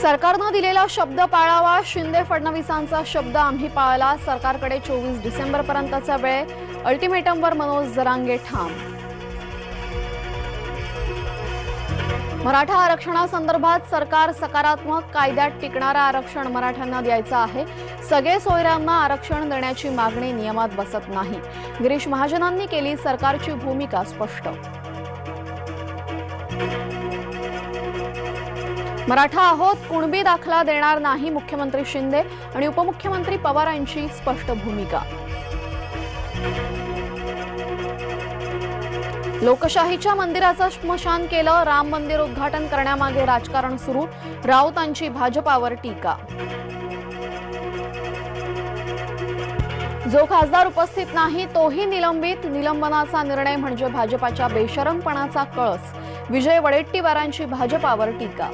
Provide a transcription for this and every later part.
सरकारने दिलेला शब्द पाळावा। शिंदे फडणवीसांचा शब्द आम्ही पाळला। सरकारकडे 24 डिसेंबरपर्यंतचा वेळ। अल्टिमेटमवर मनोज जरांगे ठाम। मराठा आरक्षणासंदर्भात सरकार सकारात्मक। कायद्यात टिकणारा आरक्षण मराठ्यांना द्यायचं आहे। सगळे सोयऱ्यांना आरक्षण देण्याची मागणी नियमात बसत नाही। गिरीश महाजनांनी केली सरकारची भूमिका स्पष्ट। मराठा आहोत, कुणबी दाखला देणार नाही। मुख्यमंत्री शिंदे आणि उपमुख्यमंत्री पवार यांची स्पष्ट भूमिका। लोकशाहीच्या मंदिराचं स्मशान केलं। राम मंदिर उद्घाटन करण्यामागे राजकारण सुरू। राऊतांची भाजपावर टीका। जो खासदार उपस्थित नाही तोही निलंबित। निलंबनाचा निर्णय म्हणजे भाजपाच्या बेशरमपणाचा कळस। विजय वडेट्टीवारांची भाजपावर टीका।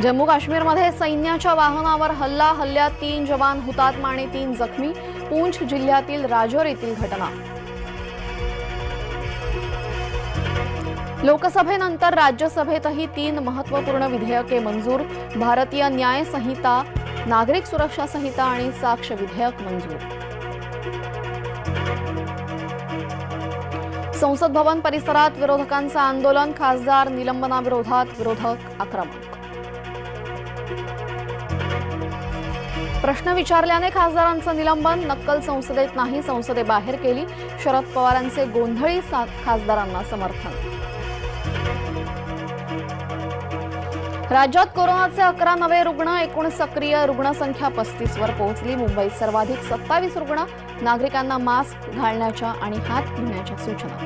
जम्मू काश्मीरमध्ये सैन्याच्या वाहनावर हल्ला। हल्ल्यात 3 जवान हुतात्मा आणि 3 जखमी। पूंछ जिल्ह्यातील राजौर येथील घटना। लोकसभेनंतर राज्यसभेतही 3 महत्त्वपूर्ण विधेयके मंजूर। भारतीय न्याय संहिता, नागरिक सुरक्षा संहिता आणि साक्ष विधेयक मंजूर। संसद भवन परिसरात विरोधकांचं आंदोलन। खासदार निलंबनाविरोधात विरोधक आक्रमक। प्रश्न विचारल्याने खासदारांचं निलंबन। नक्कल संसदेत नाही, संसदेबाहेर केली। शरद पवारांचे गोंधळी खासदारांना समर्थन। राज्यात कोरोनाचे 11 नवे रुग्ण। एकूण सक्रिय रुग्णसंख्या 35 वर पोहोचली। मुंबईत सर्वाधिक 27 रुग्ण। नागरिकांना मास्क घालण्याच्या आणि हात धुण्याच्या सूचना।